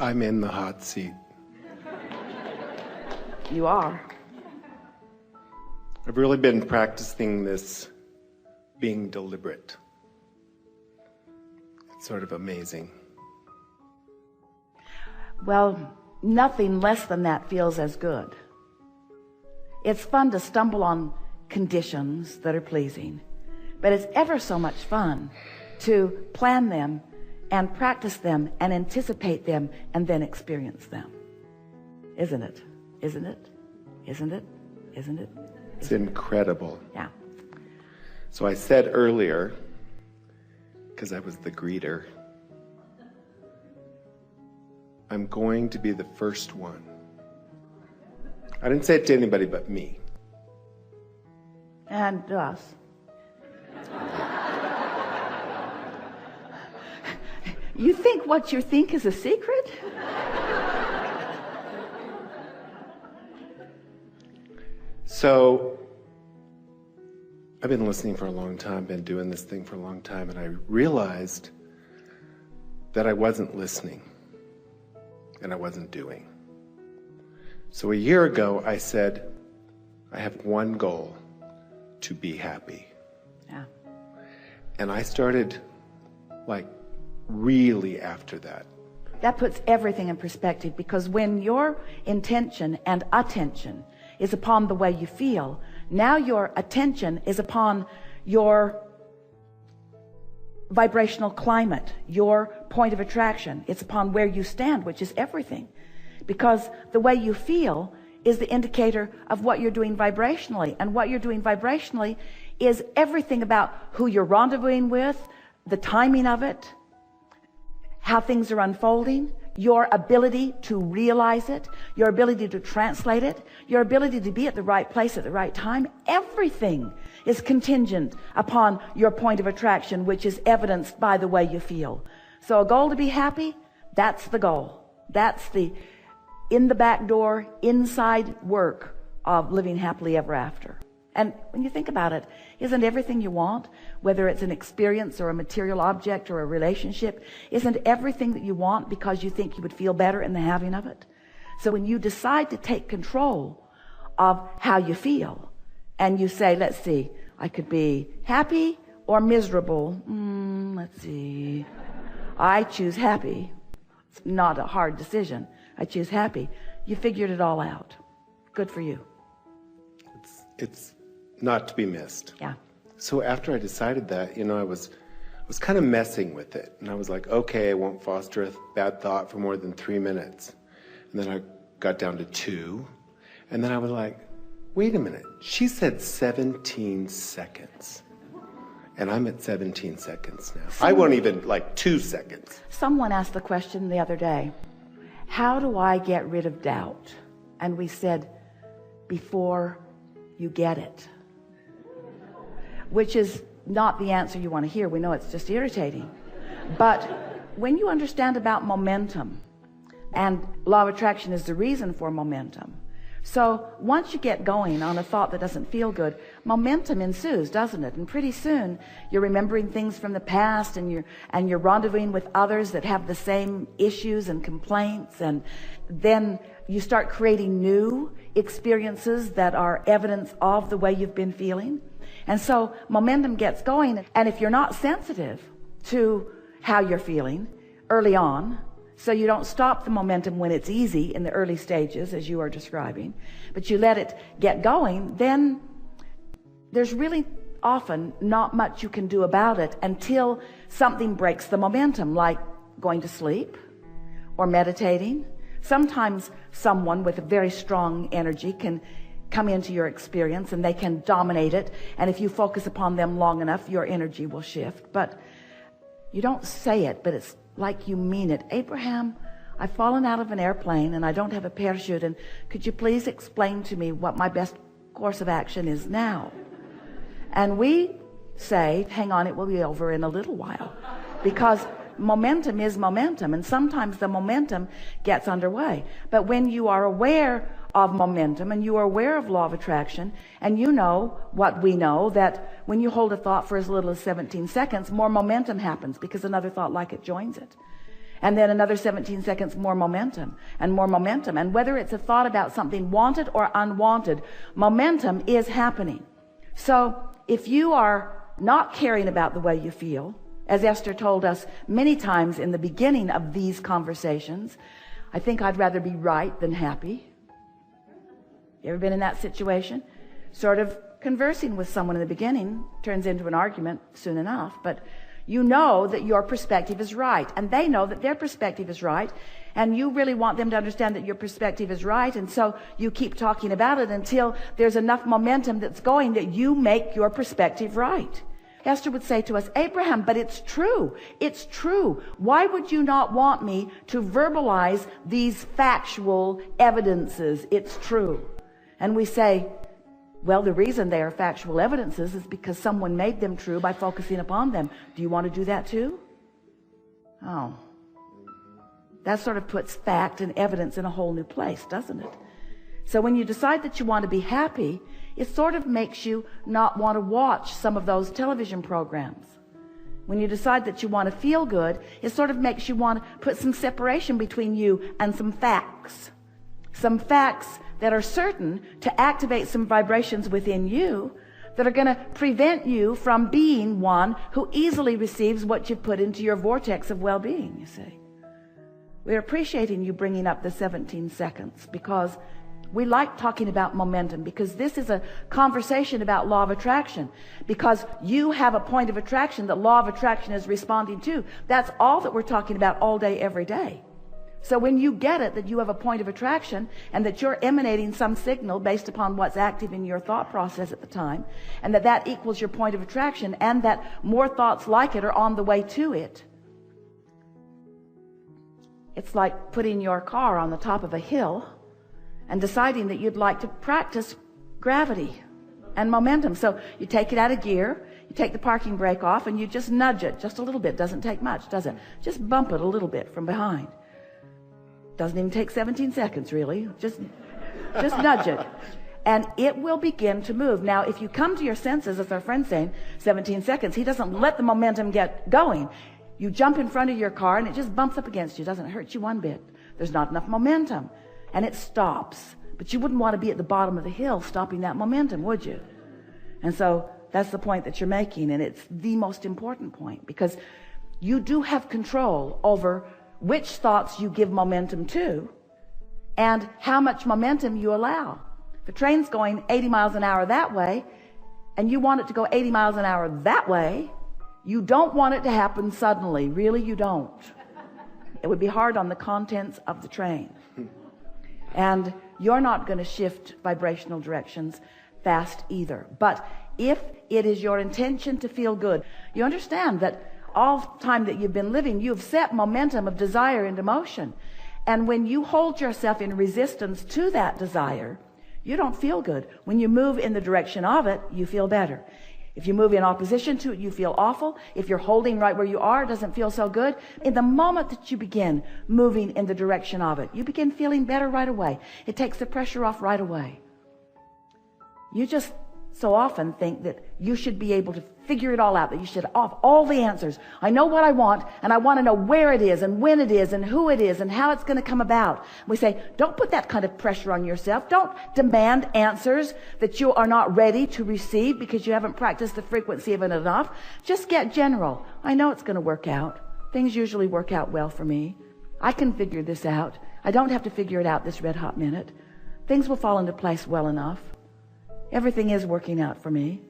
I'm in the hot seat. You are. I've really been practicing this being deliberate. It's sort of amazing. Well, nothing less than that feels as good. It's fun to stumble on conditions that are pleasing, but it's ever so much fun to plan them and practice them and anticipate them and then experience them. Isn't it? Isn't it? Isn't it? Isn't it? It's incredible. Yeah. So I said earlier, because I was the greeter, I'm going to be the first one. I didn't say it to anybody but me. And to us. You think what you think is a secret? So I've been listening for a long time, been doing this thing for a long time, and I realized that I wasn't listening and I wasn't doing. So a year ago I said, I have one goal: to be happy. Yeah. And I started really after that. That puts everything in perspective, because when your intention and attention is upon the way you feel, now your attention is upon your vibrational climate, your point of attraction. It's upon where you stand, which is everything, because the way you feel is the indicator of what you're doing vibrationally, and what you're doing vibrationally is everything about who you're rendezvousing with, the timing of it, how things are unfolding, your ability to realize it, your ability to translate it, your ability to be at the right place at the right time. Everything is contingent upon your point of attraction, which is evidenced by the way you feel. So a goal to be happy, that's the goal. That's the in the back door, inside work of living happily ever after. And when you think about it, isn't everything you want, whether it's an experience or a material object or a relationship, isn't everything that you want because you think you would feel better in the having of it? So when you decide to take control of how you feel, and you say, let's see, I could be happy or miserable. Let's see. I choose happy. It's not a hard decision. I choose happy. You figured it all out. Good for you. It's not to be missed. Yeah. So after I decided that, I was kind of messing with it. And I was like, okay, I won't foster a bad thought for more than 3 minutes. And then I got down to 2. And then I was like, wait a minute. She said 17 seconds. And I'm at 17 seconds now. I won't even 2 seconds. Someone asked the question the other day, how do I get rid of doubt? And we said, before you get it. Which is not the answer you want to hear. We know it's just irritating. But when you understand about momentum, and law of attraction is the reason for momentum. So once you get going on a thought that doesn't feel good, momentum ensues, doesn't it? And pretty soon you're remembering things from the past, and you're rendezvousing with others that have the same issues and complaints, and then you start creating new experiences that are evidence of the way you've been feeling. And so momentum gets going, and if you're not sensitive to how you're feeling early on, so you don't stop the momentum when it's easy in the early stages, as you are describing, but you let it get going, then there's really often not much you can do about it until something breaks the momentum, like going to sleep or meditating. Sometimes someone with a very strong energy can come into your experience and they can dominate it, and if you focus upon them long enough, your energy will shift. But you don't say it, but it's like you mean it. Abraham, I've fallen out of an airplane and I don't have a parachute, and could you please explain to me what my best course of action is now? And we say, hang on, it will be over in a little while, because momentum is momentum, and sometimes the momentum gets underway. But when you are aware of momentum, and you are aware of law of attraction, and you know what we know, that when you hold a thought for as little as 17 seconds, more momentum happens, because another thought like it joins it. And then another 17 seconds, more momentum and more momentum. And whether it's a thought about something wanted or unwanted, momentum is happening. So if you are not caring about the way you feel, as Esther told us many times in the beginning of these conversations, I think I'd rather be right than happy. You ever been in that situation? Sort of conversing with someone in the beginning turns into an argument soon enough, but you know that your perspective is right, and they know that their perspective is right, and you really want them to understand that your perspective is right, and so you keep talking about it until there's enough momentum that's going that you make your perspective right. Esther would say to us, Abraham, but it's true. It's true. Why would you not want me to verbalize these factual evidences? It's true. And we say, well, the reason they are factual evidences is because someone made them true by focusing upon them. Do you want to do that too? Oh. That sort of puts fact and evidence in a whole new place, doesn't it? So when you decide that you want to be happy, it sort of makes you not want to watch some of those television programs. When you decide that you want to feel good, it sort of makes you want to put some separation between you and some facts. Some facts that are certain to activate some vibrations within you that are going to prevent you from being one who easily receives what you put into your vortex of well-being, you see. We're appreciating you bringing up the 17 seconds because we like talking about momentum, because this is a conversation about law of attraction, because you have a point of attraction that law of attraction is responding to. That's all that we're talking about all day, every day. So when you get it, that you have a point of attraction and that you're emanating some signal based upon what's active in your thought process at the time, and that equals your point of attraction, and that more thoughts like it are on the way to it, it's like putting your car on the top of a hill and deciding that you'd like to practice gravity and momentum. So you take it out of gear, you take the parking brake off, and you just nudge it just a little bit. Doesn't take much, does it? Just bump it a little bit from behind. Doesn't even take 17 seconds, really. Just nudge it. And it will begin to move. Now, if you come to your senses, as our friend's saying, 17 seconds, he doesn't let the momentum get going. You jump in front of your car, and it just bumps up against you. It doesn't hurt you one bit. There's not enough momentum. And it stops. But you wouldn't want to be at the bottom of the hill stopping that momentum, would you? And so that's the point that you're making, and it's the most important point, because you do have control over which thoughts you give momentum to and how much momentum you allow. If a train's going 80 miles an hour that way and you want it to go 80 miles an hour that way, you don't want it to happen suddenly. Really, you don't. It would be hard on the contents of the train. And you're not going to shift vibrational directions fast either. But if it is your intention to feel good, you understand that all the time that you've been living, you've set momentum of desire into motion. And when you hold yourself in resistance to that desire, you don't feel good. When you move in the direction of it, you feel better. If you move in opposition to it, you feel awful. If you're holding right where you are, it doesn't feel so good. In the moment that you begin moving in the direction of it, you begin feeling better right away. It takes the pressure off right away. You just so often think that you should be able to figure it all out, that you should have all the answers. I know what I want, and I want to know where it is and when it is and who it is and how it's going to come about. We say, don't put that kind of pressure on yourself. Don't demand answers that you are not ready to receive because you haven't practiced the frequency of it enough. Just get general. I know it's going to work out. Things usually work out well for me. I can figure this out. I don't have to figure it out this red hot minute. Things will fall into place well enough. Everything is working out for me.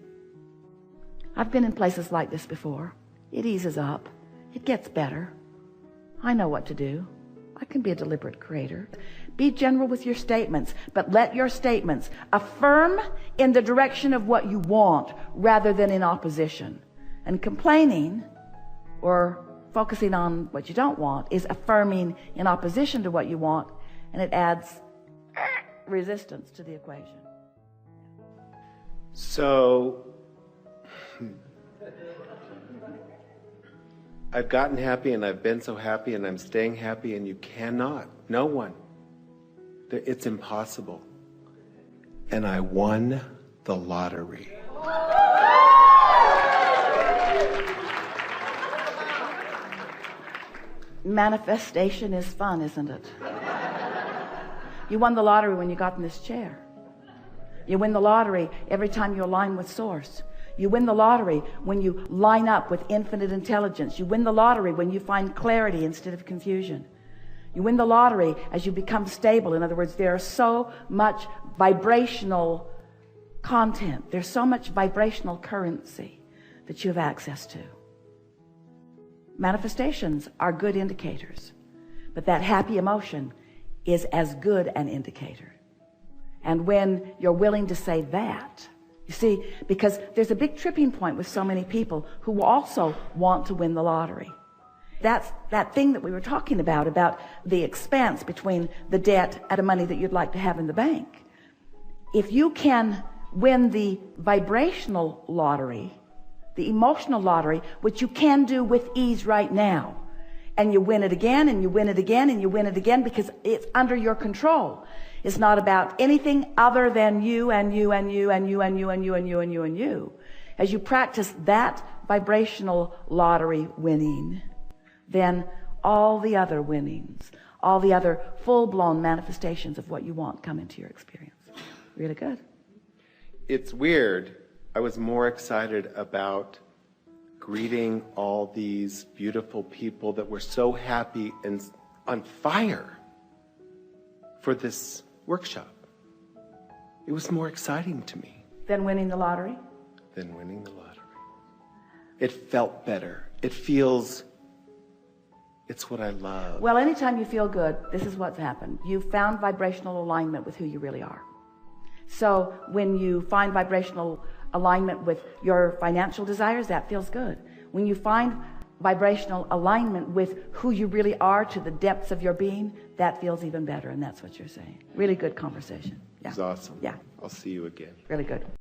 I've been in places like this before. It eases up. It gets better. I know what to do. I can be a deliberate creator. Be general with your statements, but let your statements affirm in the direction of what you want rather than in opposition. And complaining or focusing on what you don't want is affirming in opposition to what you want, and it adds resistance to the equation. So I've gotten happy, and I've been so happy, and I'm staying happy, and you cannot, no one, it's impossible. And I won the lottery. Manifestation is fun, isn't it? You won the lottery when you got in this chair. You win the lottery every time you align with Source. You win the lottery when you line up with infinite intelligence. You win the lottery when you find clarity instead of confusion. You win the lottery as you become stable. In other words, there's so much vibrational content. There's so much vibrational currency that you have access to. Manifestations are good indicators, but that happy emotion is as good an indicator. And when you're willing to say that, you see, because there's a big tripping point with so many people who also want to win the lottery. That's that thing that we were talking about the expanse between the debt and the money that you'd like to have in the bank. If you can win the vibrational lottery, the emotional lottery, which you can do with ease right now, and you win it again, and you win it again, and you win it again, because it's under your control. It's not about anything other than you and you and you and you and you and you and you and you and you. As you practice that vibrational lottery winning, then all the other winnings, all the other full-blown manifestations of what you want come into your experience. Really good. It's weird. I was more excited about greeting all these beautiful people that were so happy and on fire for this workshop. It was more exciting to me. Than winning the lottery? Than winning the lottery. It felt better. It feels, it's what I love. Well, anytime you feel good, this is what's happened. You found vibrational alignment with who you really are. So when you find vibrational alignment with your financial desires, that feels good. When you find vibrational alignment with who you really are to the depths of your being, that feels even better. And that's what you're saying. Really good conversation. Yeah. It was awesome. Yeah. I'll see you again. Really good.